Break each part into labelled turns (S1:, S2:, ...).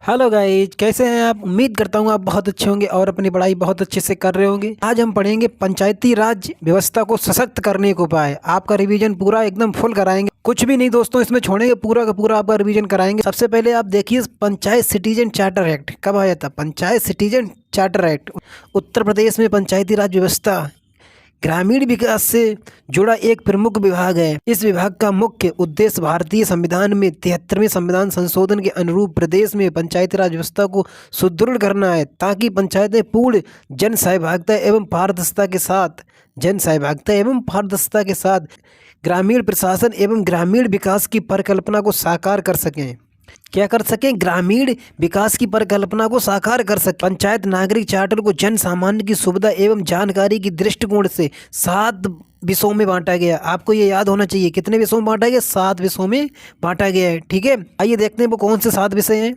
S1: Hello guys, कैसे हैं आप। उम्मीद करता हूँ आप बहुत अच्छे होंगे और अपनी पढ़ाई बहुत अच्छे से कर रहे होंगे। आज हम पढ़ेंगे पंचायती राज व्यवस्था को सशक्त करने के उपाय। आपका रिवीजन पूरा एकदम फुल कराएंगे, कुछ भी नहीं दोस्तों इसमें छोड़ेंगे, पूरा का पूरा आपका रिवीजन कराएंगे। सबसे पहले आप देखिए पंचायत सिटीजन चार्टर एक्ट कब आया था। Panchayat citizen charter act Uttar Pradesh में पंचायती राज व्यवस्था ग्रामीण विकास से जुड़ा एक प्रमुख विभाग है। इस विभाग का मुख्य उद्देश्य भारतीय संविधान में 73वें संविधान संशोधन के अनुरूप प्रदेश में पंचायती राज व्यवस्था को सुदृढ़ करना है, ताकि पंचायतें पूर्ण जन सहभागिता एवं पारदर्शिता के साथ ग्रामीण प्रशासन एवं ग्रामीण विकास की परिकल्पना को साकार कर सकें। क्या कर सकें? ग्रामीण विकास की परिकल्पना को साकार कर सकें। पंचायत नागरिक चार्टर को जन सामान्य की सुविधा एवं जानकारी की दृष्टिकोण से 7 विषयों में बांटा गया। आपको ये याद होना चाहिए, कितने विषयों में बांटा गया? 7 विषयों में बांटा गया है। ठीक है, आइए देखते हैं वो कौन से 7 विषय हैं।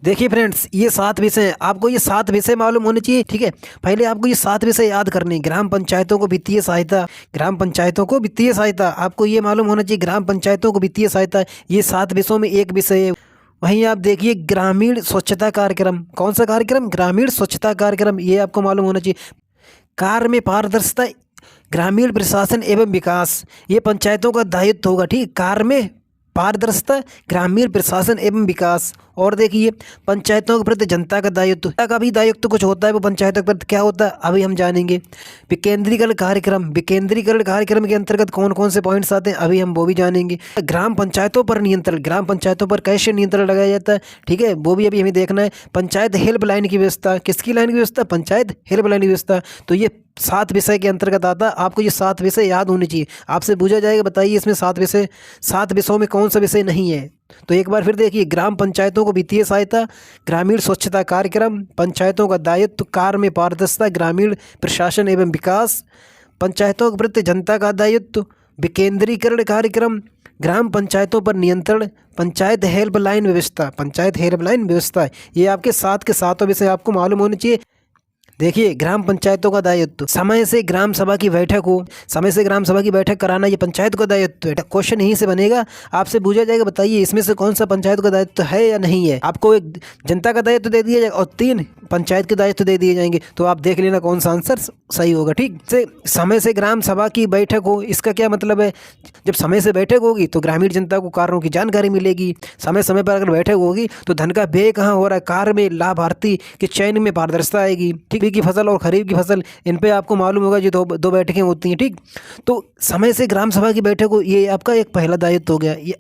S1: देखिए फ्रेंड्स, ये 7 विषय हैं, आपको ये 7 विषय मालूम होने चाहिए। ठीक है, पहले आपको ये 7 विषय याद करने। ग्राम पंचायतों को वित्तीय सहायता, ग्राम पंचायतों को वित्तीय सहायता, आपको ये मालूम होना चाहिए। ग्राम पंचायतों को वित्तीय सहायता, ये 7 विषयों में एक विषय है। वहीं आप देखिए ग्रामीण स्वच्छता कार्यक्रम, कौन सा कार्यक्रम? ग्रामीण स्वच्छता कार्यक्रम, ये आपको मालूम होना चाहिए। कार्य में पारदर्शिता, ग्रामीण प्रशासन एवं विकास, ये पंचायतों का दायित्व होगा। ठीक, कार्य में पारदर्शिता, ग्रामीण प्रशासन एवं विकास। और देखिए पंचायतों के प्रति जनता का दायित्व, का भी दायित्व कुछ होता है, वो पंचायतों के प्रति क्या होता है अभी हम जानेंगे। विकेंद्रीकरण कार्यक्रम, विकेंद्रीकरण कार्यक्रम के अंतर्गत कौन कौन से पॉइंट्स आते हैं अभी हम वो भी जानेंगे। ग्राम पंचायतों पर नियंत्रण, ग्राम पंचायतों पर कैसे नियंत्रण लगाया जाता है, ठीक है, वो भी अभी हमें देखना है। पंचायत हेल्पलाइन की व्यवस्था, किसकी लाइन की व्यवस्था? पंचायत हेल्पलाइन की व्यवस्था। तो ये 7 विषय के अंतर्गत आता है। आपको ये 7 विषय याद होने चाहिए। आपसे पूछा जाएगा बताइए इसमें 7 विषयों में कौन सा विषय नहीं है। तो एक बार फिर देखिए, ग्राम पंचायतों को वित्तीय सहायता, ग्रामीण स्वच्छता कार्यक्रम, पंचायतों का दायित्व, कार्य में पारदर्शिता, ग्रामीण प्रशासन एवं विकास, पंचायतों के प्रति जनता का दायित्व, विकेंद्रीकरण कार्यक्रम, ग्राम पंचायतों पर नियंत्रण, पंचायत हेल्पलाइन व्यवस्था, पंचायत हेल्पलाइन व्यवस्था। ये आपके 7 के 7 विषय आपको मालूम होने चाहिए। देखिए ग्राम पंचायतों का दायित्व, समय से ग्राम सभा की बैठक हो, समय से ग्राम सभा की बैठक कराना ये पंचायत का दायित्व है। क्वेश्चन यहीं से बनेगा, आपसे पूछा जाएगा बताइए इसमें से कौन सा पंचायत का दायित्व है या नहीं है। आपको एक जनता का दायित्व दे दिया जाएगा और 3 पंचायत के दायित्व दे दिए जाएंगे, तो आप देख लेना कौन सा आंसर सही होगा। ठीक से, समय से ग्राम सभा की बैठक हो, इसका क्या मतलब है? जब समय से बैठक होगी तो ग्रामीण जनता को कार्यों की जानकारी मिलेगी। समय समय पर अगर बैठक होगी तो धन का व्यय कहाँ हो रहा है, कार्य में लाभार्थी के चयन में पारदर्शिता आएगी। ठीक, की फसल और खरीफ की फसल, इन पे आपको मालूम होगा जो दो बैठकें होती हैं। ठीक, तो समय से ग्राम सभा की बैठक हो, ये आपका एक पहला दायित्व हो गया। ये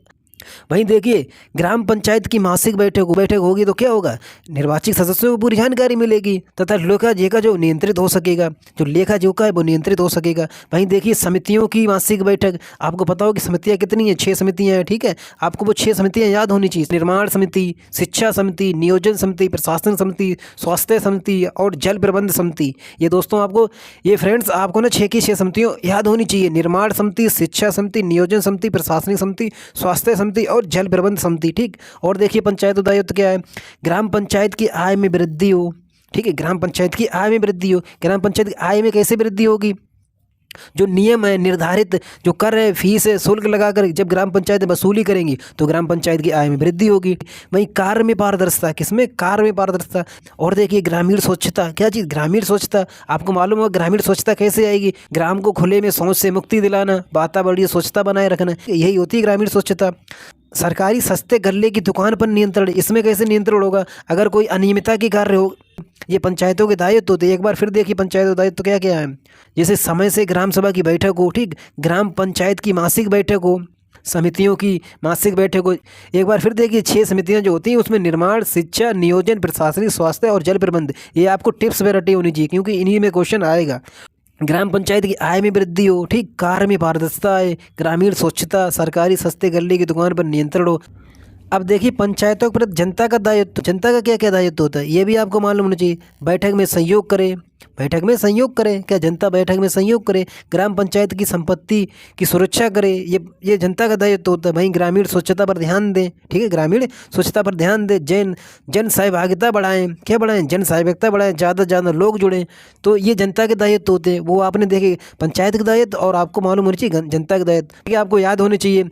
S1: वहीं देखिए ग्राम पंचायत की मासिक बैठक होगी तो क्या होगा? निर्वाचित सदस्यों को पूरी जानकारी मिलेगी तथा लेखा जोखा जो नियंत्रित हो सकेगा, जो लेखा जोखा है वो नियंत्रित हो सकेगा। वहीं देखिए समितियों की मासिक बैठक, आपको पता हो कि समितियां कितनी हैं? 6 समितियां हैं। ठीक है, आपको वो 6 समितियां याद होनी चाहिए। निर्माण समिति, शिक्षा समिति, नियोजन समिति, प्रशासन समिति, स्वास्थ्य समिति और जल प्रबंध समिति। ये दोस्तों आपको, ये फ्रेंड्स आपको ना 6 की 6 समितियों याद होनी चाहिए। निर्माण समिति, शिक्षा समिति, नियोजन समिति, प्रशासनिक समिति, स्वास्थ्य समिति और जल प्रबंध समिति। ठीक, और देखिए पंचायत दायित्व क्या है? ग्राम पंचायत की आय में वृद्धि हो। ठीक है, ग्राम पंचायत की आय में वृद्धि हो। ग्राम पंचायत की आय में कैसे वृद्धि होगी? जो नियम है निर्धारित, जो कर है, फीस है, शुल्क लगाकर जब ग्राम पंचायत वसूली करेंगी तो ग्राम पंचायत की आय में वृद्धि होगी। वहीं कार्य में पारदर्शिता, किसमें? कार्य में पारदर्शिता। और देखिए ग्रामीण स्वच्छता, क्या चीज़? ग्रामीण स्वच्छता। आपको मालूम होगा ग्रामीण स्वच्छता कैसे आएगी? ग्राम को खुले में शौच से मुक्ति दिलाना, वातावरणीय स्वच्छता बनाए रखना, यही होती है ग्रामीण स्वच्छता। सरकारी सस्ते गल्ले की दुकान पर नियंत्रण, इसमें कैसे नियंत्रण होगा? अगर कोई अनियमितता की कार्य हो, ये पंचायतों के दायित्व होते हैं। एक बार फिर देखिए पंचायत का दायित्व क्या क्या है। जैसे समय से ग्राम सभा की बैठक हो, ठीक, ग्राम पंचायत की मासिक बैठक हो, समितियों की मासिक बैठक हो। एक बार फिर देखिए 6 समितियां जो होती हैं उसमें निर्माण, शिक्षा, नियोजन, प्रशासनिक, स्वास्थ्य और जल प्रबंध, ये आपको टिप्स में रटी होनी चाहिए क्योंकि इन्हीं में क्वेश्चन आएगा। ग्राम पंचायत की आय में वृद्धि हो, ठीक, कार्य में पारदर्शिता है, ग्रामीण स्वच्छता, सरकारी सस्ते गल्ले की दुकान पर नियंत्रण हो। अब देखिए पंचायतों के प्रति जनता का दायित्व, जनता का क्या क्या दायित्व होता है ये भी आपको मालूम होना चाहिए। बैठक में सहयोग करें, बैठक में सहयोग करें, क्या जनता बैठक में सहयोग करे? ग्राम पंचायत की संपत्ति की सुरक्षा करे, ये जनता का दायित्व होता है। वहीं ग्रामीण स्वच्छता पर ध्यान दें। ठीक है, ग्रामीण स्वच्छता पर ध्यान दें। जन सहभागिता बढ़ाएं, क्या बढ़ाएं? जन सहभागिता बढ़ाएं, ज़्यादा से ज़्यादा लोग जुड़ें। तो ये जनता के दायित्व होते हैं, वो आपने देखे पंचायत के दायित्व और आपको मालूम होनी चाहिए जनता के दायित्व। ठीक है, आपको याद होने चाहिए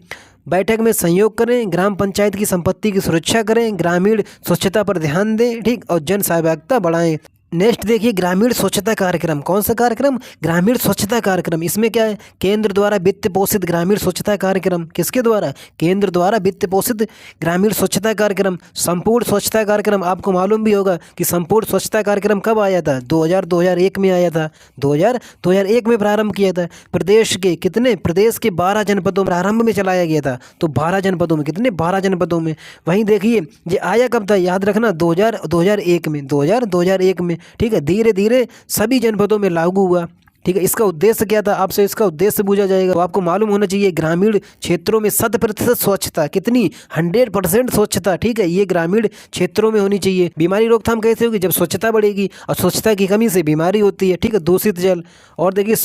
S1: बैठक में सहयोग करें, ग्राम पंचायत की संपत्ति की सुरक्षा करें, ग्रामीण स्वच्छता पर ध्यान दें, ठीक, और जन सहभागिता बढ़ाएं। नेक्स्ट देखिए ग्रामीण स्वच्छता कार्यक्रम। कौन सा कार्यक्रम? ग्रामीण स्वच्छता कार्यक्रम। इसमें क्या है? केंद्र द्वारा वित्त पोषित ग्रामीण स्वच्छता कार्यक्रम। किसके द्वारा? केंद्र द्वारा वित्त पोषित ग्रामीण स्वच्छता कार्यक्रम। संपूर्ण स्वच्छता कार्यक्रम, आपको मालूम भी होगा कि संपूर्ण स्वच्छता कार्यक्रम कब आया था? 2001 में आया था। 2001 में प्रारंभ किया था। प्रदेश के कितने? प्रदेश के 12 जनपदों में प्रारंभ में चलाया गया था। तो 12 जनपदों में, कितने? 12 जनपदों में। वहीं देखिए ये आया कब था? याद रखना 2001 में, 2001 में, ठीक है। धीरे धीरे सभी जनपदों में लागू हुआ, ठीक है। इसका उद्देश्य क्या था? आपसे इसका उद्देश्य पूछा जाएगा तो आपको मालूम होना चाहिए ग्रामीण क्षेत्रों में 100% स्वच्छता। कितनी? 100% स्वच्छता, ठीक है। ये ग्रामीण क्षेत्रों में होनी चाहिए। बीमारी रोकथाम कैसे होगी? जब स्वच्छता बढ़ेगी, और स्वच्छता की कमी से बीमारी होती है, ठीक है। दूषित जल, और देखिए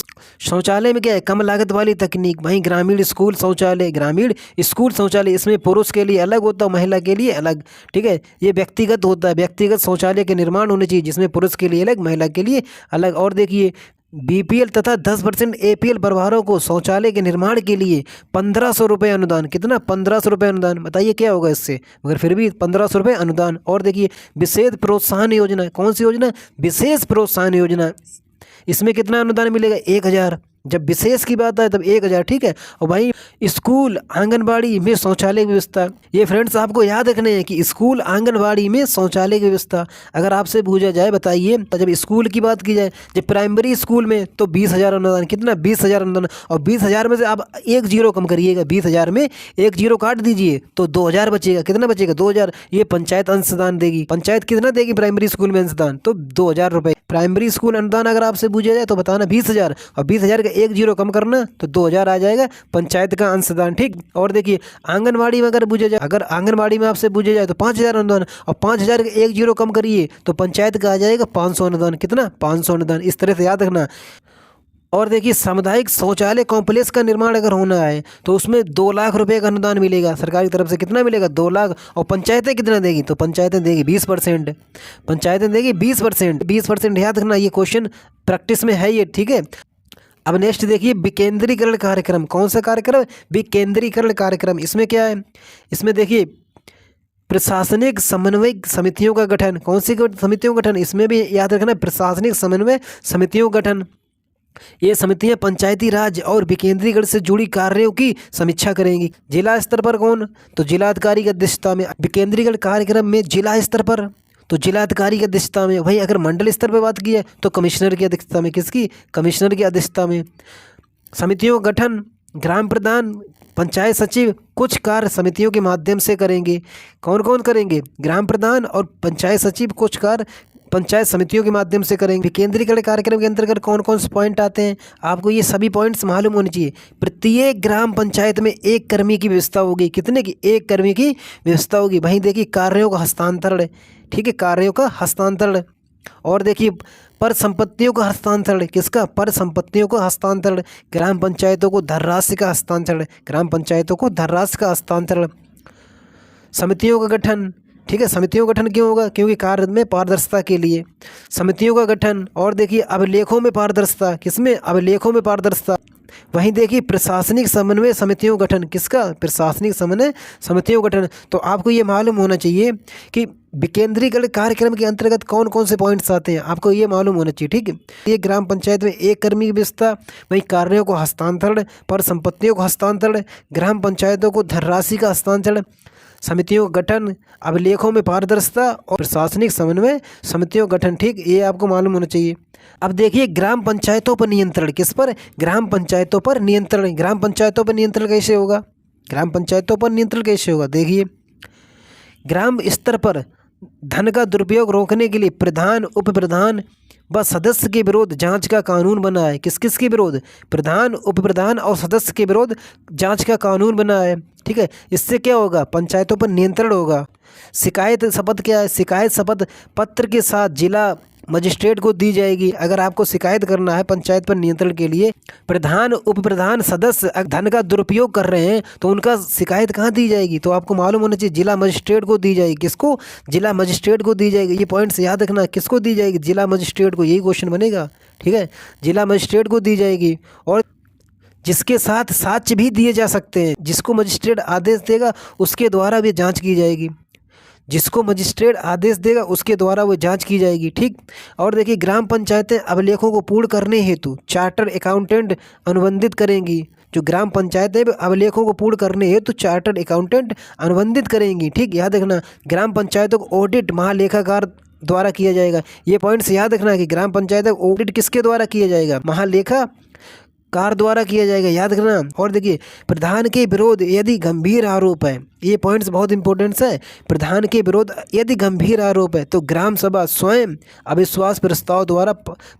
S1: शौचालय में क्या है? कम लागत वाली तकनीक। वहीं ग्रामीण स्कूल शौचालय, ग्रामीण स्कूल शौचालय, इसमें पुरुष के लिए अलग होता है, महिला के लिए अलग, ठीक है। ये व्यक्तिगत होता है। व्यक्तिगत शौचालय के निर्माण होने चाहिए, जिसमें पुरुष के लिए अलग, महिला के लिए अलग। और देखिए बीपीएल तथा 10% एपीएल परिवारों को शौचालय के निर्माण के लिए 1500 रुपये अनुदान। कितना? 1500 रुपये अनुदान। बताइए क्या होगा इससे, मगर फिर भी 1500 रुपये अनुदान। और देखिए विशेष प्रोत्साहन योजना। कौन सी योजना? विशेष प्रोत्साहन योजना। इसमें कितना अनुदान मिलेगा? 1000। जब विशेष की बात आए तब 1000, ठीक है। और वहीं स्कूल आंगनबाड़ी में शौचालय की व्यवस्था। ये फ्रेंड्स आपको याद रखने हैं कि स्कूल आंगनबाड़ी में शौचालय की व्यवस्था। अगर आपसे पूछा जाए, बताइए, तो जब स्कूल की बात की जाए, जब प्राइमरी स्कूल में, तो 20,000 अनुदान। कितना? 20,000 अनुदान। और 20,000 में से आप एक जीरो कम करिएगा, 20,000 में एक जीरो काट दीजिए तो 2,000 बचेगा। कितना बचेगा? 2,000। ये पंचायत अंशदान देगी। पंचायत कितना देगी प्राइमरी स्कूल में अंशदान? तो 2,000 रुपये। प्राइमरी स्कूल अनुदान अगर आपसे पूछा जाए तो बताना 20,000, और 20,000 का एक जीरो कम करना तो 2,000 आ जाएगा पंचायत का अंशदान, ठीक। और देखिए आंगनबाड़ी में अगर पूछा जाए, अगर आंगनबाड़ी में आपसे पूछा जाए तो 5,000 अनुदान, और 5,000 का एक जीरो कम करिए तो पंचायत का आ जाएगा 500 अनुदान। कितना? 500 अनुदान। इस तरह से याद रखना। और देखिए सामुदायिक शौचालय कॉम्प्लेक्स का निर्माण अगर होना है तो उसमें 2 लाख रुपए का अनुदान मिलेगा सरकारी तरफ से। कितना मिलेगा? 2 लाख। और पंचायतें कितना देगी? तो पंचायतें देगी 20%। पंचायतें देगी 20%। 20% याद रखना, ये क्वेश्चन प्रैक्टिस में है ये, ठीक है। अब नेक्स्ट देखिए विकेंद्रीकरण कार्यक्रम। कौन सा कार्यक्रम? विकेंद्रीकरण कार्यक्रम। इसमें क्या है? इसमें देखिए प्रशासनिक समन्वय समितियों का गठन। कौन सी समितियों का गठन? इसमें भी याद रखना प्रशासनिक समन्वय समितियों का गठन। ये समितियां पंचायती राज और विकेंद्रीकरण से जुड़ी कार्यों की समीक्षा करेंगी। जिला स्तर पर कौन? तो जिलाधिकारी की अध्यक्षता में। विकेंद्रीकरण कार्यक्रम में जिला स्तर पर तो जिलाधिकारी की अध्यक्षता में। वहीं अगर मंडल स्तर पर बात की है तो कमिश्नर की अध्यक्षता में। किसकी? कमिश्नर की अध्यक्षता में। समितियों का गठन ग्राम प्रधान, पंचायत सचिव कुछ कार्य समितियों के माध्यम से करेंगे। कौन कौन करेंगे? ग्राम प्रधान और पंचायत सचिव कुछ कार्य पंचायत समितियों के माध्यम से करेंगे। विकेंद्रीकरण कार्यक्रम के अंतर्गत कौन कौन से पॉइंट आते हैं? आपको ये सभी पॉइंट्स मालूम होने चाहिए। प्रत्येक ग्राम पंचायत में 1 कर्मी की व्यवस्था होगी। कितने की? 1 कर्मी की व्यवस्था होगी। वहीं देखिए कार्यों का हस्तांतरण, ठीक है, कार्यों का हस्तांतरण। और देखिए पर संपत्तियों का हस्तांतरण। किसका? पर संपत्तियों का हस्तांतरण। ग्राम पंचायतों को धनराशि का हस्तांतरण। ग्राम पंचायतों को धनराशि का हस्तांतरण। समितियों का गठन, ठीक है। समितियों का गठन क्यों होगा? क्योंकि कार्य में पारदर्शिता के लिए समितियों का गठन। और देखिए अभिलेखों में पारदर्शिता। किसमें? अभिलेखों में पारदर्शिता। वहीं देखिए प्रशासनिक समन्वय समितियों गठन। किसका? प्रशासनिक समन्वय समितियों गठन। तो आपको ये मालूम होना चाहिए कि विकेंद्रीकरण कार्यक्रम के अंतर्गत कौन कौन से पॉइंट्स आते हैं, आपको ये मालूम होना चाहिए, ठीक है। ये ग्राम पंचायत में 1 कर्मी की व्यवस्था, वहीं कार्यों को हस्तांतरण, पर संपत्तियों को हस्तांतरण, ग्राम पंचायतों को धनराशि का हस्तांतरण, समितियों का गठन, अभिलेखों में पारदर्शिता और प्रशासनिक समन्वय समितियों का गठन, ठीक, ये आपको मालूम होना चाहिए। अब देखिए ग्राम पंचायतों पर नियंत्रण। किस पर? ग्राम पंचायतों पर नियंत्रण। ग्राम पंचायतों पर नियंत्रण कैसे होगा? ग्राम पंचायतों पर नियंत्रण कैसे होगा? देखिए ग्राम स्तर पर धन का दुरुपयोग रोकने के लिए प्रधान, उप प्रधान व सदस्य के विरोध जांच का कानून बना है। किस किस के विरोध? प्रधान, उप प्रधान और सदस्य के विरोध जांच का कानून बना है, ठीक है। इससे क्या होगा? पंचायतों पर नियंत्रण होगा। शिकायत शपथ क्या है? शिकायत शपथ पत्र के साथ जिला मजिस्ट्रेट को दी जाएगी। अगर आपको शिकायत करना है पंचायत पर नियंत्रण के लिए, प्रधान, उप प्रधान, सदस्य अगर धन का दुरुपयोग कर रहे हैं तो उनका शिकायत कहाँ दी जाएगी? तो आपको मालूम होना चाहिए जिला मजिस्ट्रेट को दी जाएगी। किसको? जिला मजिस्ट्रेट को दी जाएगी। ये पॉइंट्स याद रखना, किसको दी जाएगी? जिला मजिस्ट्रेट को। यही क्वेश्चन बनेगा, ठीक है। जिला मजिस्ट्रेट को दी जाएगी। और जिसके साथ साक्ष्य भी दिए जा सकते हैं। जिसको मजिस्ट्रेट आदेश देगा उसके द्वारा भी जांच की जाएगी, जिसको मजिस्ट्रेट आदेश देगा उसके द्वारा वो जांच की जाएगी। ठीक। और देखिए, ग्राम पंचायतें अभिलेखों को पूर्ण करने हेतु चार्टर्ड अकाउंटेंट अनुबंधित करेंगी। जो ग्राम पंचायतें अभिलेखों को पूर्ण करने हेतु चार्टर्ड अकाउंटेंट अनुबंधित करेंगी। ठीक, याद रखना, ग्राम पंचायतों को ऑडिट महालेखाकार द्वारा किया जाएगा। ये पॉइंट्स याद रखना कि ग्राम पंचायत ऑडिट किसके द्वारा किया जाएगा, महालेखा कार द्वारा किया जाएगा, याद रखना। और देखिए, प्रधान के विरोध यदि गंभीर आरोप है, ये पॉइंट्स बहुत इंपॉर्टेंट है। प्रधान के विरोध यदि गंभीर आरोप है तो ग्राम सभा स्वयं अविश्वास प्रस्ताव द्वारा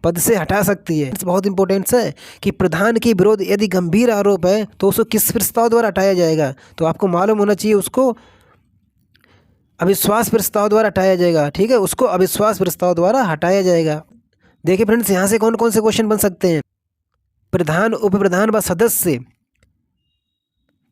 S1: पद से हटा सकती है। बहुत इंपॉर्टेंट है कि प्रधान के विरोध यदि गंभीर आरोप है तो उसको किस प्रस्ताव द्वारा हटाया जाएगा, तो आपको मालूम होना चाहिए, उसको अविश्वास प्रस्ताव द्वारा हटाया जाएगा। ठीक है, उसको अविश्वास प्रस्ताव द्वारा हटाया जाएगा। देखिए फ्रेंड्स, यहाँ से कौन कौन से क्वेश्चन बन सकते हैं। प्रधान, उप प्रधान व सदस्य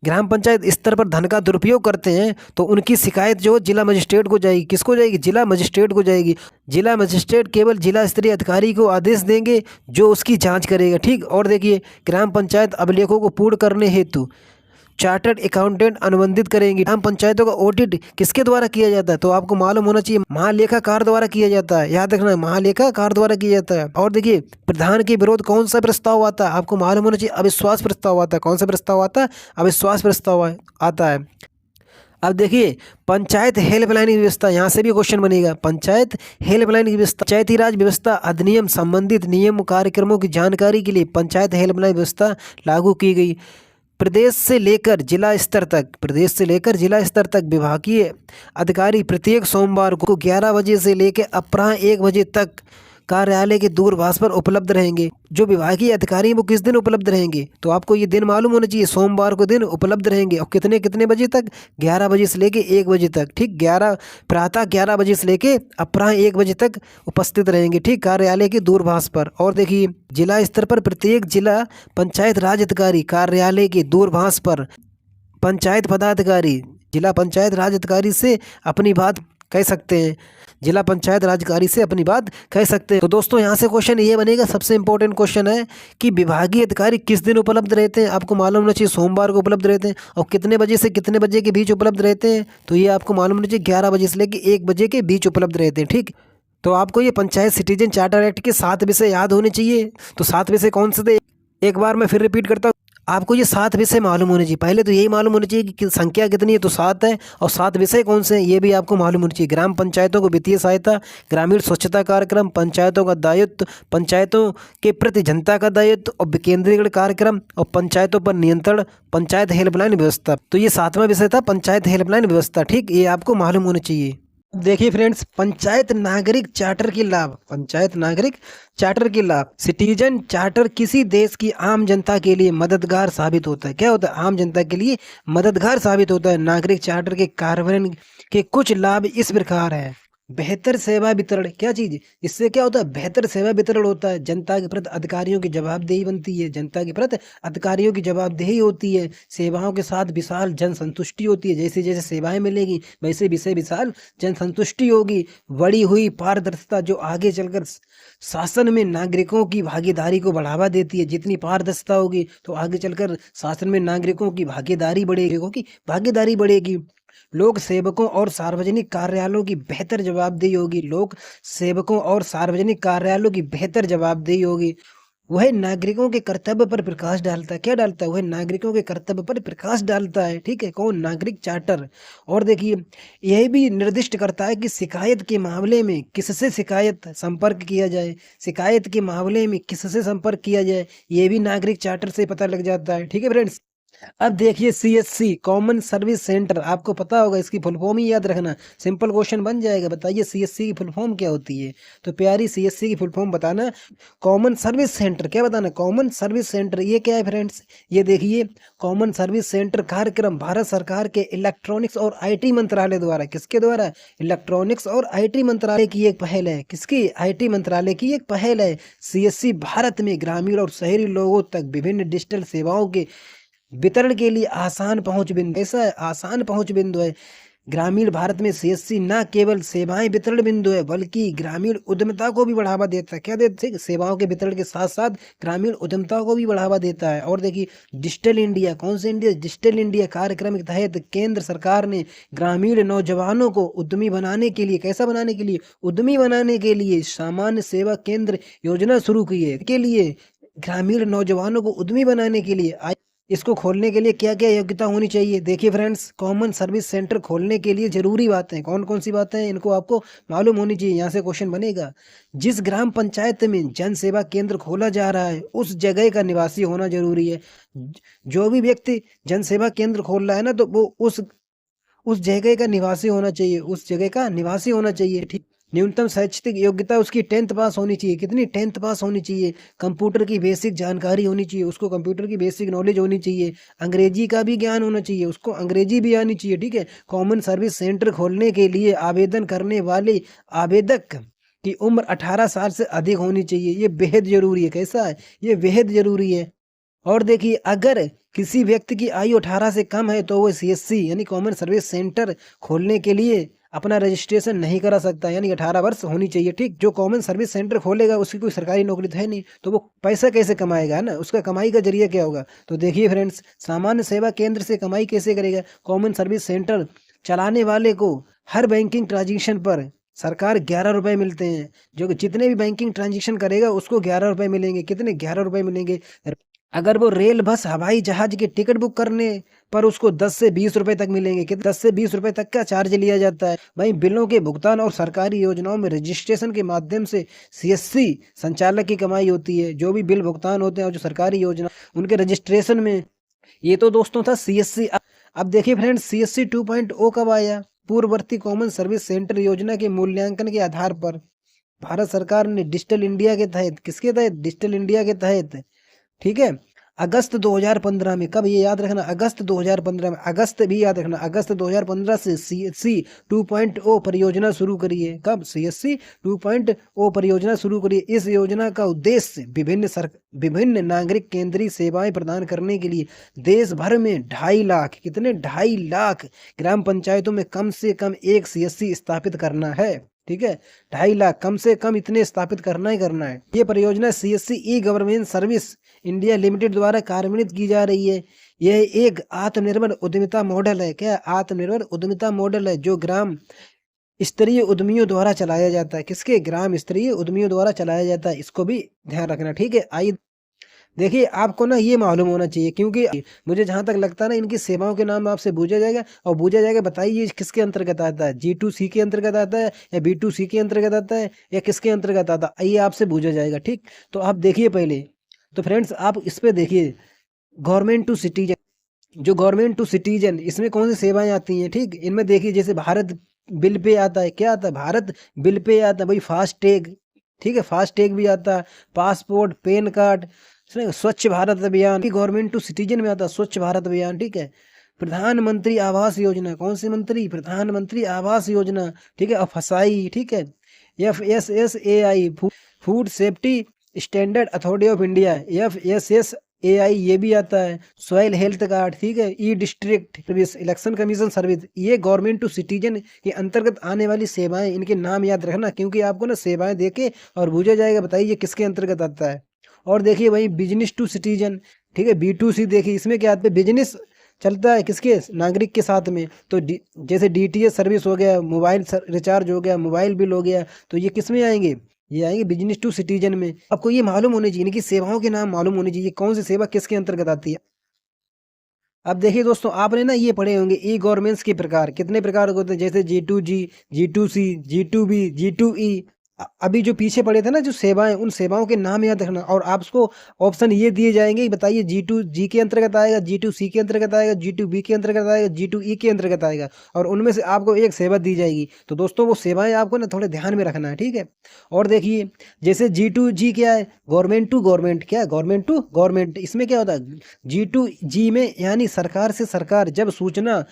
S1: ग्राम पंचायत स्तर पर धन का दुरुपयोग करते हैं तो उनकी शिकायत जो जिला मजिस्ट्रेट को जाएगी। किसको जाएगी, जिला मजिस्ट्रेट को जाएगी। जिला मजिस्ट्रेट केवल जिला स्तरीय अधिकारी को आदेश देंगे जो उसकी जांच करेगा। ठीक। और देखिए, ग्राम पंचायत अभिलेखों को पूर्ण करने हेतु चार्टर्ड अकाउंटेंट अनुबंधित करेंगे। ग्राम पंचायतों का ऑडिट किसके द्वारा किया जाता है, तो आपको मालूम होना चाहिए, महालेखाकार द्वारा किया जाता है। याद रखना, महालेखाकार द्वारा किया जाता है। और देखिए, प्रधान के विरोध कौन सा प्रस्ताव आता है, आपको मालूम होना चाहिए, अविश्वास प्रस्ताव आता है। कौन सा प्रस्ताव आता है, अविश्वास प्रस्ताव आता है। अब देखिए, पंचायत हेल्पलाइन की व्यवस्था, यहाँ से भी क्वेश्चन बनेगा। पंचायत हेल्पलाइन की व्यवस्था, पंचायती राज व्यवस्था अधिनियम संबंधित नियम कार्यक्रमों की जानकारी के लिए पंचायत हेल्पलाइन व्यवस्था लागू की गई। प्रदेश से लेकर जिला स्तर तक विभागीय अधिकारी प्रत्येक सोमवार को 11 बजे से लेकर अपराह्न 1 बजे तक कार्यालय के दूरभाष पर उपलब्ध रहेंगे। जो विभागीय अधिकारी हैं वो किस दिन उपलब्ध रहेंगे, तो आपको ये दिन मालूम होना चाहिए, सोमवार को दिन उपलब्ध रहेंगे। और कितने बजे तक, 11 बजे से लेके 1 बजे तक। ठीक, प्रातः 11 बजे से लेके अपराह्न 1 बजे तक उपस्थित रहेंगे। ठीक, कार्यालय के दूरभाष पर। और देखिए, जिला स्तर पर प्रत्येक जिला पंचायत राज अधिकारी कार्यालय के दूरभाष पर पंचायत पदाधिकारी जिला पंचायत राज अधिकारी से अपनी बात कह सकते हैं। जिला पंचायत राजकारी से अपनी बात कह सकते हैं। तो दोस्तों, यहाँ से क्वेश्चन ये बनेगा, सबसे इंपॉर्टेंट क्वेश्चन है कि विभागीय अधिकारी किस दिन उपलब्ध रहते हैं। आपको मालूम होना चाहिए, सोमवार को उपलब्ध रहते हैं। और कितने बजे से कितने बजे के बीच उपलब्ध रहते हैं, तो ये आपको मालूम होना चाहिए, 11 बजे से लेकर 1 बजे के बीच उपलब्ध रहते हैं। ठीक, तो आपको ये पंचायत सिटीजन चार्टर एक्ट के 7 विषय याद होने चाहिए। तो 7 विषय कौन से थे, एक बार मैं फिर रिपीट करता हूँ, आपको ये 7 विषय मालूम होने चाहिए। पहले तो यही मालूम होना चाहिए कि संख्या कितनी है, तो 7 है। और 7 विषय कौन से हैं ये भी आपको मालूम होना चाहिए। ग्राम पंचायतों को वित्तीय सहायता, ग्रामीण स्वच्छता कार्यक्रम, पंचायतों का दायित्व, पंचायतों के प्रति जनता का दायित्व और विकेंद्रीकरण कार्यक्रम, और पंचायतों पर नियंत्रण, पंचायत हेल्पलाइन व्यवस्था। तो ये 7वां विषय था, पंचायत हेल्पलाइन व्यवस्था। ठीक, ये आपको मालूम होना चाहिए। देखिए फ्रेंड्स, पंचायत नागरिक चार्टर के लाभ। पंचायत नागरिक चार्टर के लाभ। सिटीजन चार्टर किसी देश की आम जनता के लिए मददगार साबित होता है। क्या होता है, आम जनता के लिए मददगार साबित होता है। नागरिक चार्टर के कार्यान्वयन के कुछ लाभ इस प्रकार है। बेहतर सेवा वितरण, क्या चीज, इससे क्या होता है, बेहतर सेवा वितरण होता है। जनता के प्रति अधिकारियों की जवाबदेही बनती है। जनता के प्रति अधिकारियों की जवाबदेही होती है। सेवाओं के साथ विशाल जन संतुष्टि होती है। जैसे जैसे सेवाएं मिलेगी वैसे विशाल जन संतुष्टि होगी। बढ़ी हुई पारदर्शिता, जो आगे चलकर शासन में नागरिकों की भागीदारी को बढ़ावा देती है। जितनी पारदर्शिता होगी तो आगे चलकर शासन में नागरिकों की भागीदारी बढ़ेगी। लोक सेवकों और सार्वजनिक कार्यालयों की बेहतर जवाबदेही होगी। लोक सेवकों और सार्वजनिक कार्यालयों की बेहतर जवाबदेही होगी। वह नागरिकों के कर्तव्य पर प्रकाश डालता है। क्या डालता है, वह नागरिकों के कर्तव्य पर प्रकाश डालता है। ठीक है, कौन, नागरिक चार्टर। और देखिए, यह भी निर्दिष्ट करता है कि शिकायत के मामले में किससे संपर्क किया जाए। शिकायत के मामले में किससे संपर्क किया जाए, ये भी नागरिक चार्टर से पता लग जाता है। ठीक है फ्रेंड्स, अब देखिए CSC कॉमन सर्विस सेंटर, आपको पता होगा, इसकी फुल फॉर्म ही याद रखना। सिंपल क्वेश्चन बन जाएगा, बताइए CSC की फुल फॉर्म क्या होती है। तो प्यारी CSC की फुल फॉर्म बताना, कॉमन सर्विस सेंटर। क्या बताना, कॉमन सर्विस सेंटर। ये क्या है फ्रेंड्स, ये देखिए, कॉमन सर्विस सेंटर कार्यक्रम भारत सरकार के इलेक्ट्रॉनिक्स और IT मंत्रालय द्वारा, किसके द्वारा, इलेक्ट्रॉनिक्स और IT मंत्रालय की एक पहल है। किसकी, IT मंत्रालय की एक पहल है। CSC भारत में ग्रामीण और शहरी लोगों तक विभिन्न डिजिटल सेवाओं के वितरण के लिए आसान पहुंच बिंदु, ऐसा है, आसान पहुंच बिंदु है। ग्रामीण भारत में सीएससी न केवल सेवाएं वितरण बिंदु है बल्कि ग्रामीण उद्यमिता को भी बढ़ावा देता है। क्या देता है? सेवाओं के वितरण के साथ साथ ग्रामीण उद्यमिता को भी बढ़ावा देता है। और देखिए डिजिटल इंडिया, कौन से इंडिया? डिजिटल इंडिया कार्यक्रम के तहत केंद्र सरकार ने ग्रामीण नौजवानों को उद्यमी बनाने के लिए, कैसा बनाने के लिए? उद्यमी बनाने के लिए सामान्य सेवा केंद्र योजना शुरू की है। के लिए ग्रामीण नौजवानों को उद्यमी बनाने के लिए। इसको खोलने के लिए क्या क्या योग्यता होनी चाहिए? देखिए फ्रेंड्स, कॉमन सर्विस सेंटर खोलने के लिए जरूरी बातें कौन कौन सी बातें हैं, इनको आपको मालूम होनी चाहिए। यहाँ से क्वेश्चन बनेगा, जिस ग्राम पंचायत में जन सेवा केंद्र खोला जा रहा है उस जगह का निवासी होना जरूरी है। जो भी व्यक्ति जन सेवा केंद्र खोल रहा है ना, तो वो उस जगह का निवासी होना चाहिए, उस जगह का निवासी होना चाहिए। ठीक, न्यूनतम शैक्षिक योग्यता उसकी 10th पास होनी चाहिए। कितनी? 10th पास होनी चाहिए। कंप्यूटर की बेसिक जानकारी होनी चाहिए, उसको कंप्यूटर की बेसिक नॉलेज होनी चाहिए। अंग्रेजी का भी ज्ञान होना चाहिए, उसको अंग्रेजी भी आनी चाहिए। ठीक है। कॉमन सर्विस सेंटर खोलने के लिए आवेदन करने वाले आवेदक की उम्र 18 साल से अधिक होनी चाहिए। ये बेहद जरूरी है। कैसा है? ये बेहद जरूरी है। और देखिए, अगर किसी व्यक्ति की आयु 18 से कम है तो वो सीएससी यानी कॉमन सर्विस सेंटर खोलने के लिए अपना रजिस्ट्रेशन नहीं करा सकता, यानी 18 वर्ष होनी चाहिए। ठीक, जो कॉमन सर्विस सेंटर खोलेगा उसकी कोई सरकारी नौकरी तो है नहीं, तो वो पैसा कैसे कमाएगा, है ना? उसका कमाई का जरिया क्या होगा? तो देखिए फ्रेंड्स, सामान्य सेवा केंद्र से कमाई कैसे करेगा? कॉमन सर्विस सेंटर चलाने वाले को हर बैंकिंग ट्रांजेक्शन पर सरकार 11 रुपए मिलते हैं। जो जितने भी बैंकिंग ट्रांजेक्शन करेगा उसको 11 रुपए मिलेंगे। कितने? 11 रुपए मिलेंगे। अगर वो रेल, बस, हवाई जहाज की टिकट बुक करने पर उसको 10 से 20 रुपए तक मिलेंगे। कि 10 से 20 रुपए तक का चार्ज लिया जाता है। वहीं बिलों के भुगतान और सरकारी योजनाओं में रजिस्ट्रेशन के माध्यम से सीएससी संचालक की कमाई होती है। जो भी बिल भुगतान होते हैं और जो सरकारी योजना, उनके रजिस्ट्रेशन में। ये तो दोस्तों था सीएससी। अब देखिए फ्रेंड्स, सीएससी 2.0 कब आया? पूर्ववर्ती कॉमन सर्विस सेंटर योजना के मूल्यांकन के आधार पर भारत सरकार ने डिजिटल इंडिया के तहत, किसके तहत? डिजिटल इंडिया के तहत, ठीक है, अगस्त 2015 में, कब ये याद रखना? अगस्त 2015 में, अगस्त भी याद रखना, अगस्त 2015 से सीएससी 2.0 परियोजना शुरू करी है। कब? सीएससी 2.0 परियोजना शुरू करी है। इस योजना का उद्देश्य विभिन्न नागरिक केंद्रीय सेवाएं प्रदान करने के लिए देश भर में 2.5 लाख, कितने? 2.5 लाख ग्राम पंचायतों में कम से कम एक सीएससी स्थापित करना है। ठीक है, 2.5 लाख कम से कम इतने स्थापित करना ही करना है। ये परियोजना सीएससी ई गवर्नमेंट सर्विस इंडिया लिमिटेड द्वारा कार्यान्वित की जा रही है। यह एक आत्मनिर्भर उद्यमिता मॉडल है। क्या? आत्मनिर्भर उद्यमिता मॉडल है जो ग्राम स्तरीय उद्यमियों द्वारा चलाया जाता है। किसके? ग्राम स्तरीय उद्यमियों द्वारा चलाया जाता है। इसको भी ध्यान रखना। ठीक है। आइए देखिए, आपको ना ये मालूम होना चाहिए, क्योंकि मुझे जहां तक लगता है ना, इनकी सेवाओं के नाम आपसे पूछा जाएगा और पूछा जाएगा बताइए किसके अंतर्गत आता है? G2C के अंतर्गत आता है या B2C के अंतर्गत आता है या किसके अंतर्गत आता है? ये आपसे पूछा जाएगा। ठीक, तो आप देखिए पहले, तो फ्रेंड्स आप इस पे देखिए, गवर्नमेंट टू सिटीजन, जो गवर्नमेंट टू सिटीजन, इसमें कौन सी सेवाएं आती हैं? ठीक, इनमें देखिए जैसे भारत बिल पे आता है। क्या आता है? भारत बिल पे आता है भाई। फास्ट टैग, ठीक है, फास्ट टैग भी आता है। पासपोर्ट, पैन कार्ड, स्वच्छ भारत अभियान, गवर्नमेंट टू सिटीजन में आता है स्वच्छ भारत अभियान। ठीक है, प्रधानमंत्री आवास योजना, कौन सी मंत्री? प्रधानमंत्री आवास योजना। ठीक है, फसाई, ठीक है, FSSAI, food safety standard authority of India, FSSAI, ये भी आता है। सॉइल हेल्थ कार्ड, ठीक है, e district service, election commission service, ये गवर्नमेंट टू सिटीजन के अंतर्गत आने वाली सेवाएं, इनके नाम याद रखना, क्योंकि आपको ना सेवाएं देके और पूछा जाएगा बताइए ये किसके अंतर्गत आता है। और देखिए भाई, बिजनेस टू सिटीजन, ठीक है, B2C, देखिए इसमें क्या आता है? बिजनेस चलता है किसके? नागरिक के साथ में। तो जैसे DTH सर्विस हो गया, मोबाइल रिचार्ज हो गया, मोबाइल बिल हो गया, तो ये किस में आएंगे? ये आएंगे बिजनेस टू सिटीजन में। आपको ये मालूम होनी चाहिए, इनकी सेवाओं के नाम मालूम होने चाहिए, कौन सी सेवा किसके अंतर्गत आती है। अब देखिए दोस्तों, आपने ना ये पढ़े होंगे ई गवर्नेंस के प्रकार, कितने प्रकार होते हैं? जैसे G2G, G2C, G2B, G2E। अभी जो पीछे पड़े थे ना जो सेवाएं, उन सेवाओं के नाम याद रखना। और आपको ऑप्शन ये दिए जाएंगे, बताइए G2G के अंतर्गत आएगा, G2C के अंतर्गत आएगा, G2B के अंतर्गत आएगा, G2E के अंतर्गत आएगा, और उनमें से आपको एक सेवा दी जाएगी। तो दोस्तों वो सेवाएं आपको ना थोड़े ध्यान में रखना है। ठीक है, और देखिए जैसे G2G क्या है? Government to government. क्या है? Government to government. इसमें क्या होता है? G2G में यानी सरकार से सरकार जब सूचना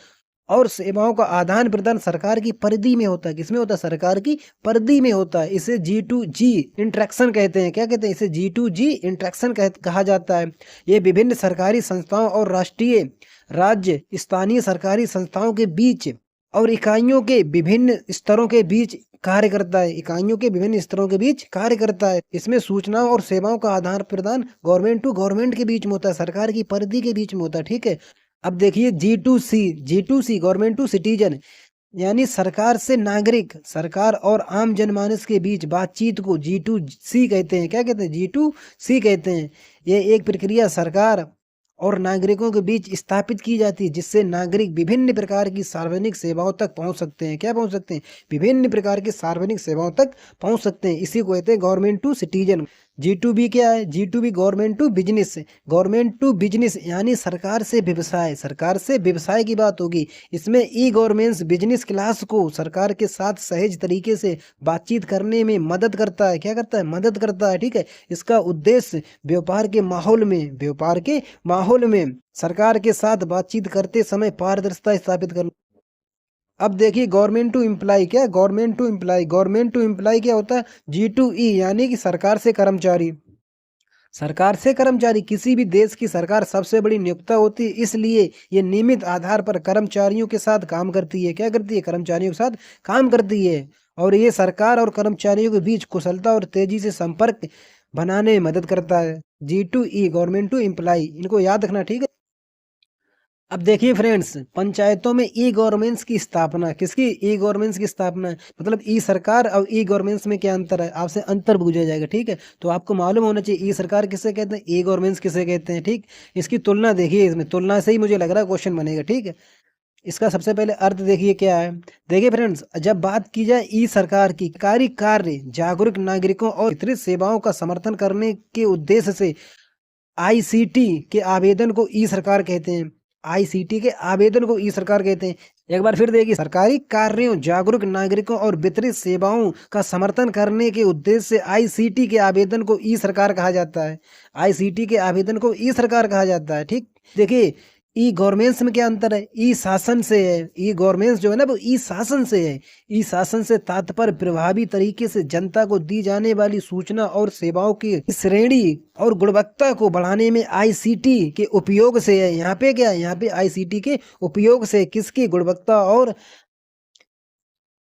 S1: और सेवाओं का आदान प्रदान सरकार की परिधि में होता है। किसमें होता है? सरकार की परिधि में होता है। इसे G2G इंटरेक्शन कहते हैं। क्या कहते हैं? इसे G2G इंटरेक्शन कहा जाता है। ये विभिन्न सरकारी संस्थाओं और राष्ट्रीय, राज्य, स्थानीय सरकारी संस्थाओं के बीच और इकाइयों के विभिन्न स्तरों के बीच कार्य करता है। इकाइयों के विभिन्न स्तरों के बीच कार्य करता है। इसमें सूचनाओं और सेवाओं का आदान प्रदान गवर्नमेंट टू गवर्नमेंट के बीच में होता है, सरकार की परिधि के बीच में होता है। ठीक है, अब देखिए G2C गवर्नमेंट टू सिटीजन, यानी सरकार से नागरिक, सरकार और आम जनमानस के बीच बातचीत को G2C कहते हैं। क्या कहते हैं? G2C कहते हैं। ये एक प्रक्रिया सरकार और नागरिकों के बीच स्थापित की जाती है, जिससे नागरिक विभिन्न प्रकार की सार्वजनिक सेवाओं तक पहुंच सकते हैं। क्या पहुंच सकते हैं? विभिन्न प्रकार की सार्वजनिक सेवाओं तक पहुंच सकते हैं। इसी को कहते हैं गवर्नमेंट टू सिटीजन। G2B क्या है? G2B government to business. Government to business यानी सरकार से व्यवसाय, सरकार से व्यवसाय की बात होगी। इसमें ई गवर्नेंस बिजनेस क्लास को सरकार के साथ सहज तरीके से बातचीत करने में मदद करता है। क्या करता है? मदद करता है। ठीक है, इसका उद्देश्य व्यापार के माहौल में सरकार के साथ बातचीत करते समय पारदर्शिता स्थापित करना। अब देखिए गवर्नमेंट टू एम्प्लॉय क्या है? गवर्नमेंट टू एम्प्लॉय क्या होता है? G2E यानी कि सरकार से कर्मचारी। सरकार से कर्मचारी, किसी भी देश की सरकार सबसे बड़ी नियोक्ता होती है, इसलिए ये नियमित आधार पर कर्मचारियों के साथ काम करती है। क्या करती है? कर्मचारियों के साथ काम करती है। और ये सरकार और कर्मचारियों के बीच कुशलता और तेजी से संपर्क बनाने में मदद करता है। G2E गवर्नमेंट टू एम्प्लॉय, इनको याद रखना। ठीक है, अब देखिए फ्रेंड्स, पंचायतों में ई गवर्नेंस की स्थापना, किसकी? ई गवर्नेंस की स्थापना है। मतलब ई सरकार और ई गवर्नेंस में क्या अंतर है? आपसे अंतर पूछा जाएगा। ठीक है, तो आपको मालूम होना चाहिए ई सरकार किसे कहते हैं, ई गवर्नेंस किसे कहते हैं। ठीक, इसकी तुलना देखिए, इसमें तुलना से ही मुझे लग रहा है क्वेश्चन बनेगा। ठीक है, इसका सबसे पहले अर्थ देखिए क्या है। देखिए फ्रेंड्स, जब बात की जाए ई सरकार की, कार्य जागरूक नागरिकों और वितरित सेवाओं का समर्थन करने के उद्देश्य से आईसीटी के आवेदन को ई सरकार कहते हैं। आईसीटी के आवेदन को ई सरकार कहते हैं। एक बार फिर देखिए, सरकारी कार्यों, जागरूक नागरिकों और वितरित सेवाओं का समर्थन करने के उद्देश्य से आईसीटी के आवेदन को ई सरकार कहा जाता है। आईसीटी के आवेदन को ई सरकार कहा जाता है। ठीक, देखिए ई गवर्नेंस में क्या अंतर है? ई शासन से है। ई गवर्नेंस जो है ना, वो ई शासन से है। ई शासन से तात्पर्य प्रभावी तरीके से जनता को दी जाने वाली सूचना और सेवाओं की श्रेणी और गुणवत्ता को बढ़ाने में आईसीटी के उपयोग से है। यहाँ पे क्या है? यहाँ पे आईसीटी के उपयोग से, किसकी? गुणवत्ता और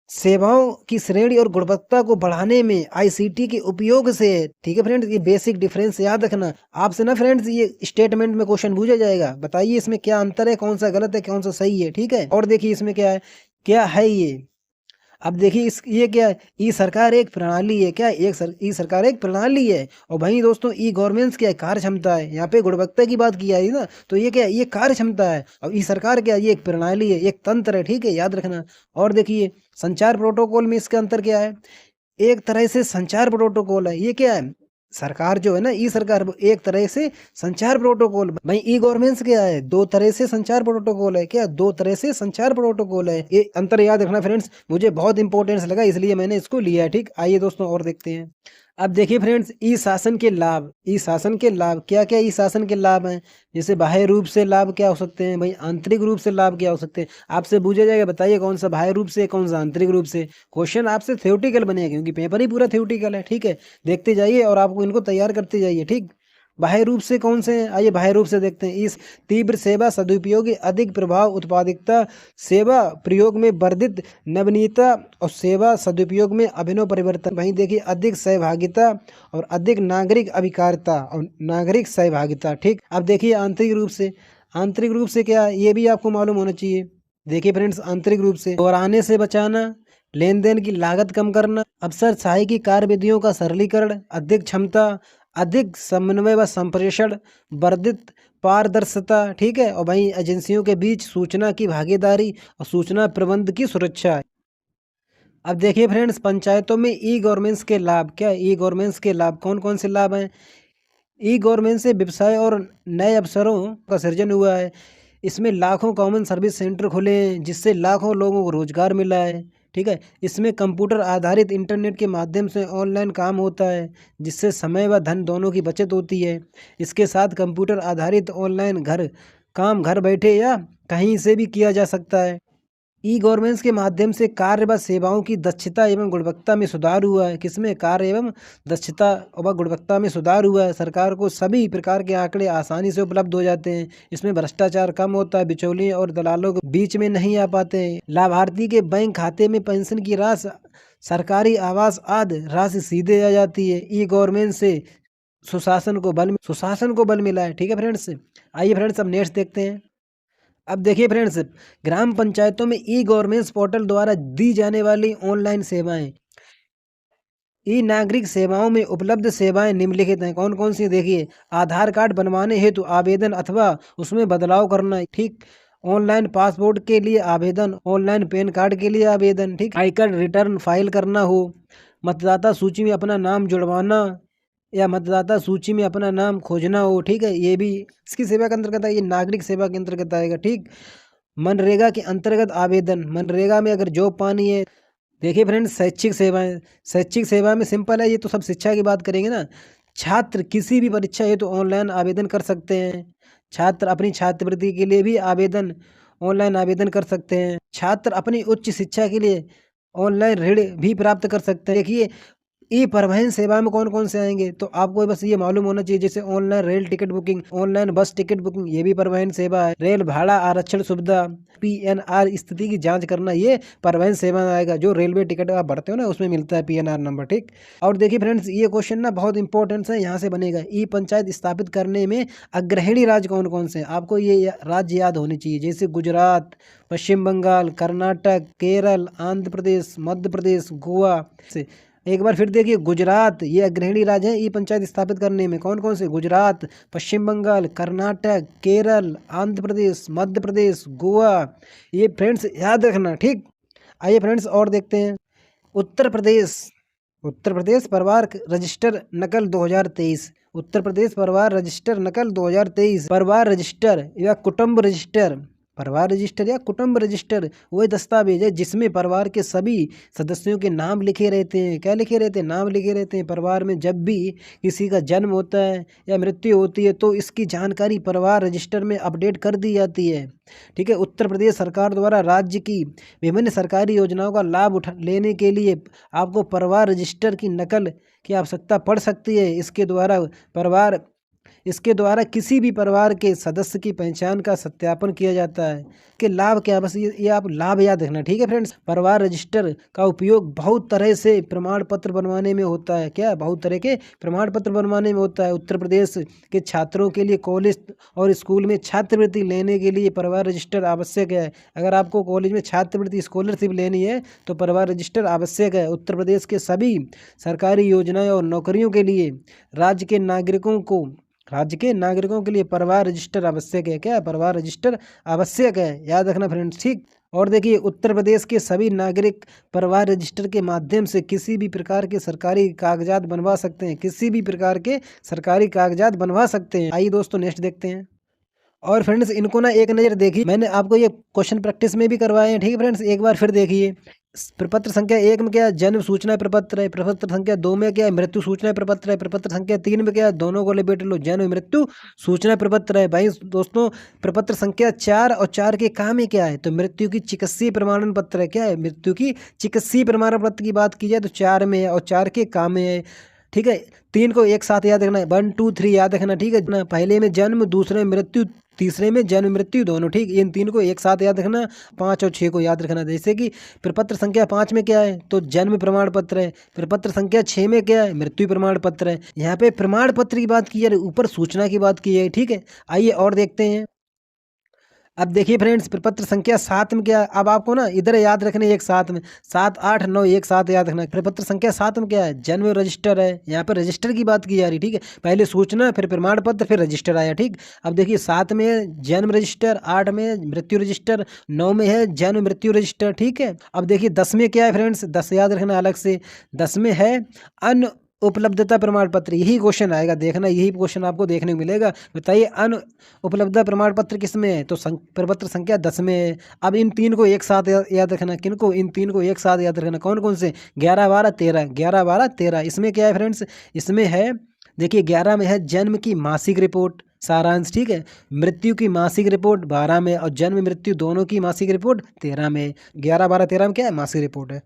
S1: सेवाओं की श्रेणी और गुणवत्ता को बढ़ाने में आईसीटी के उपयोग से। ठीक है फ्रेंड्स, ये बेसिक डिफरेंस याद रखना। आपसे ना फ्रेंड्स ये स्टेटमेंट में क्वेश्चन पूछा जाएगा, बताइए इसमें क्या अंतर है, कौन सा गलत है, कौन सा सही है। ठीक है, और देखिए इसमें क्या है ये। अब देखिए ये क्या है? ई सरकार एक प्रणाली है। क्या? ई सरकार एक प्रणाली है। और वहीं दोस्तों ई गवर्नेंस क्या है? कार्य क्षमता है। यहाँ पे गुणवत्ता की बात की आई ना, तो ये क्या है? ये कार्य क्षमता है। और ई सरकार क्या है? ये एक प्रणाली है, एक तंत्र है। ठीक है, याद रखना। और देखिए संचार प्रोटोकॉल में इसका अंतर क्या है? एक तरह से संचार प्रोटोकॉल है। ये क्या है? सरकार जो है ना, ई सरकार, वो एक तरह से संचार प्रोटोकॉल। भाई ई गवर्नेंस क्या है? दो तरह से संचार प्रोटोकॉल है। क्या? दो तरह से संचार प्रोटोकॉल है। ये अंतर याद रखना फ्रेंड्स, मुझे बहुत इंपॉर्टेंस लगा इसलिए मैंने इसको लिया है। ठीक, आइए दोस्तों और देखते हैं। अब देखिए फ्रेंड्स, ई शासन के लाभ। ई शासन के लाभ क्या क्या? ई शासन के लाभ हैं, जैसे बाह्य रूप से लाभ क्या हो सकते हैं भाई, आंतरिक रूप से लाभ क्या हो सकते हैं। आपसे पूछा जाएगा, बताइए कौन सा बाह्य रूप से, कौन सा आंतरिक रूप से। क्वेश्चन आपसे थ्योरेटिकल बनेगा, क्योंकि पेपर ही पूरा थ्योरेटिकल है। ठीक है, देखते जाइए और आपको इनको तैयार करते जाइए। ठीक, बाह्य रूप से कौन से हैं? आइए बाह्य रूप से देखते हैं। इस तीव्र सेवा सदुपयोग, अधिक प्रभाव, उत्पादकता, सेवा प्रयोग में वर्धित नवीनता और सेवा सदुपयोग में अभिनव परिवर्तन। वहीं देखिए अधिक सहभागिता और अधिक नागरिक अभिकारिता और नागरिक सहभागिता। ठीक, अब देखिए आंतरिक रूप से। आंतरिक रूप से क्या? ये भी आपको मालूम होना चाहिए। देखिए फ्रेंड्स, आंतरिक रूप से दोहराने से बचाना, लेन देन की लागत कम करना, अफसरशाही की कार्य विधियों का सरलीकरण, अधिक क्षमता, अधिक समन्वय व संप्रेषण, वर्धित पारदर्शिता। ठीक है, और वहीं एजेंसियों के बीच सूचना की भागीदारी और सूचना प्रबंध की सुरक्षा। अब देखिए फ्रेंड्स, पंचायतों में ई गवर्नेंस के लाभ। क्या? ई गवर्नेंस के लाभ कौन कौन से लाभ हैं? ई गवर्नेंस से व्यवसाय और नए अवसरों का सृजन हुआ है। इसमें लाखों कॉमन सर्विस सेंटर खुले हैं, जिससे लाखों लोगों को रोजगार मिला है। ठीक है, इसमें कंप्यूटर आधारित इंटरनेट के माध्यम से ऑनलाइन काम होता है, जिससे समय व धन दोनों की बचत होती है। इसके साथ कंप्यूटर आधारित ऑनलाइन घर बैठे या कहीं से भी किया जा सकता है। ई गवर्नेंस के माध्यम से कार्य व सेवाओं की दक्षता एवं गुणवत्ता में सुधार हुआ है। किसमें? कार्य एवं दक्षता व गुणवत्ता में सुधार हुआ है। सरकार को सभी प्रकार के आंकड़े आसानी से उपलब्ध हो जाते हैं। इसमें भ्रष्टाचार कम होता है, बिचौलियों और दलालों के बीच में नहीं आ पाते हैं। लाभार्थी के बैंक खाते में पेंशन की राशि, सरकारी आवास आदि राशि सीधे आ जाती है। ई गवर्नेंस से सुशासन को बल मिला है। ठीक है फ्रेंड्स, आइए फ्रेंड्स अब नेक्स्ट देखते हैं। अब देखिए फ्रेंड्स, ग्राम पंचायतों में ई गवर्नेंस पोर्टल द्वारा दी जाने वाली ऑनलाइन सेवाएं। ई नागरिक सेवाओं में उपलब्ध सेवाएं निम्नलिखित हैं। कौन कौन सी? देखिए, आधार कार्ड बनवाने हेतु आवेदन अथवा उसमें बदलाव करना। ठीक, ऑनलाइन पासपोर्ट के लिए आवेदन, ऑनलाइन पैन कार्ड के लिए आवेदन। ठीक, आई कार्ड रिटर्न फाइल करना हो, मतदाता सूची में अपना नाम जुड़वाना या मतदाता सूची में अपना नाम खोजना हो। ठीक है, ये भी इसकी सेवा के अंतर्गत है, ये नागरिक सेवा के अंतर्गत आएगा। ठीक, मनरेगा के अंतर्गत आवेदन, मनरेगा में अगर जॉब पानी है। देखिए फ्रेंड्स, शैक्षिक सेवाएं, शैक्षिक सेवा में सिंपल है, ये तो सब शिक्षा की बात करेंगे ना। छात्र किसी भी परीक्षा हेतु ऑनलाइन आवेदन कर सकते हैं। छात्र अपनी छात्रवृत्ति के लिए भी आवेदन ऑनलाइन आवेदन कर सकते हैं। छात्र अपनी उच्च शिक्षा के लिए ऑनलाइन ऋण भी प्राप्त कर सकते हैं। देखिए, ई परिवहन सेवा में कौन कौन से आएंगे, तो आपको बस ये मालूम होना चाहिए, जैसे online rail ticket booking, online बस टिकट बुकिंग, ये भी परिवहन सेवा है। रेल भाड़ा आरक्षण सुविधा, पीएनआर स्थिति की जांच करना, ये परिवहन सेवा में आएगा। जो रेलवे टिकट आप भरते हो ना, उसमें मिलता है पीएनआर नंबर। ठीक, और देखिए फ्रेंड्स, ये क्वेश्चन ना बहुत इंपॉर्टेंट है, यहाँ से बनेगा। ई पंचायत स्थापित करने में अग्रणी राज्य कौन कौन से हैं, आपको ये राज्य याद होने चाहिए, जैसे गुजरात, पश्चिम बंगाल, कर्नाटक, केरल, आंध्र प्रदेश, मध्य प्रदेश, गोवा। से एक बार फिर देखिए, गुजरात ये अग्रणी राज्य है ई पंचायत स्थापित करने में। कौन कौन से? गुजरात, पश्चिम बंगाल, कर्नाटक, केरल, आंध्र प्रदेश, मध्य प्रदेश, गोवा। ये फ्रेंड्स याद रखना। ठीक, आइए फ्रेंड्स और देखते हैं। उत्तर प्रदेश, उत्तर प्रदेश परिवार रजिस्टर नकल 2023। उत्तर प्रदेश परिवार रजिस्टर नकल 2023। परिवार रजिस्टर या कुटुंब रजिस्टर, परिवार रजिस्टर या कुटुंब रजिस्टर वही दस्तावेज है जिसमें परिवार के सभी सदस्यों के नाम लिखे रहते हैं। क्या लिखे रहते हैं? नाम लिखे रहते हैं। परिवार में जब भी किसी का जन्म होता है या मृत्यु होती है तो इसकी जानकारी परिवार रजिस्टर में अपडेट कर दी जाती है। ठीक है, उत्तर प्रदेश सरकार द्वारा राज्य की विभिन्न सरकारी योजनाओं का लाभ लेने के लिए आपको परिवार रजिस्टर की नकल की आवश्यकता पड़ सकती है। इसके द्वारा किसी भी परिवार के सदस्य की पहचान का सत्यापन किया जाता है। कि लाभ क्या, बस ये आप लाभ याद रखना। ठीक है फ्रेंड्स, परिवार रजिस्टर का उपयोग बहुत तरह से प्रमाण पत्र बनवाने में होता है। क्या? बहुत तरह के प्रमाण पत्र बनवाने में होता है। उत्तर प्रदेश के छात्रों के लिए कॉलेज और स्कूल में छात्रवृत्ति लेने के लिए परिवार रजिस्टर आवश्यक है। अगर आपको कॉलेज में छात्रवृत्ति स्कॉलरशिप लेनी है तो परिवार रजिस्टर आवश्यक है। उत्तर प्रदेश के सभी सरकारी योजनाएं और नौकरियों के लिए राज्य के नागरिकों के लिए परिवार रजिस्टर आवश्यक है। क्या? परिवार रजिस्टर आवश्यक है, याद रखना फ्रेंड्स। ठीक, और देखिए, उत्तर प्रदेश के सभी नागरिक परिवार रजिस्टर के माध्यम से किसी भी प्रकार के सरकारी कागजात बनवा सकते हैं। किसी भी प्रकार के सरकारी कागजात बनवा सकते हैं। आइए दोस्तों नेक्स्ट देखते हैं। और फ्रेंड्स, इनको ना एक नज़र देखिए, मैंने आपको ये क्वेश्चन प्रैक्टिस में भी करवाए हैं। ठीक है फ्रेंड्स, एक बार फिर देखिए। प्रपत्र संख्या 1 में क्या है? जन्म सूचना प्रपत्र है। प्रपत्र संख्या 2 में क्या है? मृत्यु सूचना प्रपत्र है। प्रपत्र संख्या 3 में क्या है? दोनों को लपेट लो, जन्म मृत्यु सूचना प्रपत्र है। भाई दोस्तों, प्रपत्र संख्या 4 और 4 के काम में क्या है? तो मृत्यु की चिकित्सीय प्रमाणन पत्र है। क्या है? मृत्यु की चिकित्सीय प्रमाण पत्र की बात की जाए तो 4 में है और 4 के काम में है। ठीक है, 3 को एक साथ याद रखना है, 1 2 3 याद रखना। ठीक है ना, पहले में जन्म, दूसरे में मृत्यु, तीसरे में जन्म मृत्यु दोनों। ठीक, इन 3 को एक साथ याद रखना। 5 और 6 को याद रखना। जैसे कि प्रपत्र संख्या 5 में क्या है? तो जन्म प्रमाण पत्र है। प्रपत्र संख्या 6 में क्या है? मृत्यु प्रमाण पत्र है। यहाँ पे प्रमाण पत्र की बात की है, ऊपर सूचना की बात की है। ठीक है, आइए और देखते हैं। अब देखिए फ्रेंड्स, प्रपत्र संख्या 7 में क्या है? अब आपको ना इधर याद रखने एक साथ में 7 8 9 एक साथ याद रखना। प्रपत्र संख्या 7 में क्या है? जन्म रजिस्टर है। यहाँ पर रजिस्टर की बात की जा रही। ठीक है, पहले सूचना, फिर प्रमाण पत्र, फिर रजिस्टर आया। ठीक, अब देखिए 7 में है जन्म रजिस्टर, 8 में मृत्यु रजिस्टर, 9 में है जन्म मृत्यु रजिस्टर। ठीक है, अब देखिए 10 में क्या है फ्रेंड्स? 10 याद रखना अलग से। 10 में है अन्य उपलब्धता प्रमाण पत्र। यही क्वेश्चन आएगा, देखना, यही क्वेश्चन आपको देखने को मिलेगा। बताइए अन उपलब्धता प्रमाण पत्र किस में है? तो प्रपत्र संख्या 10 में है। अब इन 3 को एक साथ याद रखना। किनको? इन 3 को एक साथ याद रखना। कौन कौन से? 11 12 13, 11 12 13। इसमें क्या है फ्रेंड्स? इसमें है, देखिए 11 में है जन्म की मासिक रिपोर्ट, सारांश, ठीक है। मृत्यु की मासिक रिपोर्ट 12 में और जन्म मृत्यु दोनों की मासिक रिपोर्ट 13 में। 11, 12, 13 में क्या है, मासिक रिपोर्ट है।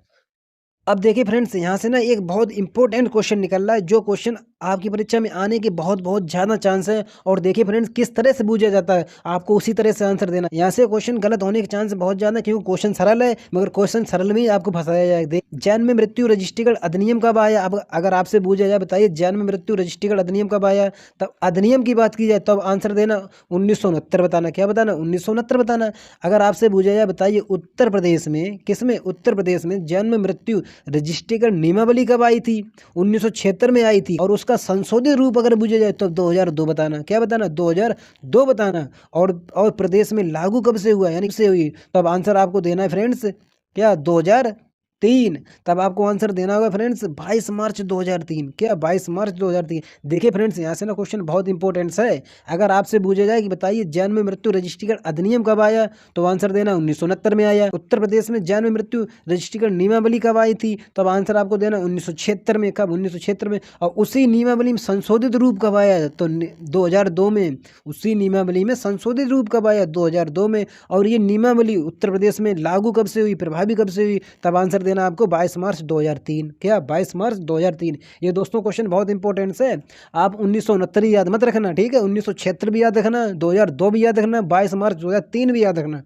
S1: अब देखिए फ्रेंड्स, यहाँ से ना एक बहुत इंपॉर्टेंट क्वेश्चन निकल रहा है, जो क्वेश्चन आपकी परीक्षा में आने के बहुत बहुत ज़्यादा चांस है। और देखिए फ्रेंड्स, किस तरह से पूछा जाता है, आपको उसी तरह से आंसर देना। यहाँ से क्वेश्चन गलत होने के चांस बहुत ज़्यादा, क्योंकि क्वेश्चन सरल है, मगर क्वेश्चन सरल में ही आपको फंसाया जाएगा। जन्म मृत्यु रजिस्ट्रीकरण अधिनियम कब आया? अब अगर आपसे पूछा जाए, बताइए जन्म मृत्यु रजिस्ट्रीकरण अधिनियम कब आया, तब अधिनियम की बात की जाए तब आंसर देना 1969 बताना। क्या बताना? 1969 बताना। अगर आपसे पूछा जाए, बताइए उत्तर प्रदेश में, किसमें, उत्तर प्रदेश में जन्म मृत्यु रजिस्ट्रीकरण नियमावली कब आई थी? 1976 में आई थी। और उसका संशोधित रूप अगर पूछा जाए तो 2002 बताना। क्या बताना? 2002 बताना। और प्रदेश में लागू कब से हुआ, यानी से हुई, तो अब आंसर आपको देना है फ्रेंड्स क्या, 2003। तब आपको आंसर देना होगा फ्रेंड्स 22 मार्च 2003। क्या, 22 मार्च 2003। देखिए फ्रेंड्स, यहाँ से ना क्वेश्चन बहुत इंपॉर्टेंट है। अगर आपसे पूछा जाए कि बताइए जन्म मृत्यु रजिस्ट्रीकरण अधिनियम कब आया, तो आंसर देना 1969 में आया। उत्तर प्रदेश में जन्म मृत्यु रजिस्ट्रीकरण नियमावली कब आई थी, तब आंसर आपको देना 1976 में। कब? 1976 में। और उसी नियमावली में संशोधित रूप कब आया, तो 2002 में। उसी नियमावली में संशोधित रूप कब आया? 2002 में। और ये नियमावली उत्तर प्रदेश में लागू कब से हुई, प्रभावी कब से हुई, तब आंसर देना आपको 22 मार्च 2003। क्या, 22 मार्च 2003। ये दोस्तों क्वेश्चन बहुत इंपॉर्टेंट है। आप 1969 याद मत रखना, ठीक है, 1976 भी याद रखना, 2002 भी याद रखना, 22 मार्च 2003 भी याद रखना,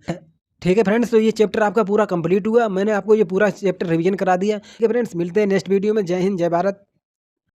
S1: ठीक है फ्रेंड्स। तो ये चैप्टर आपका पूरा कंप्लीट हुआ, मैंने आपको ये पूरा चैप्टर रिवीजन करा दिया। ठीक है फ्रेंड्स, मिलते हैं नेक्स्ट वीडियो में। जय हिंद, जय भारत।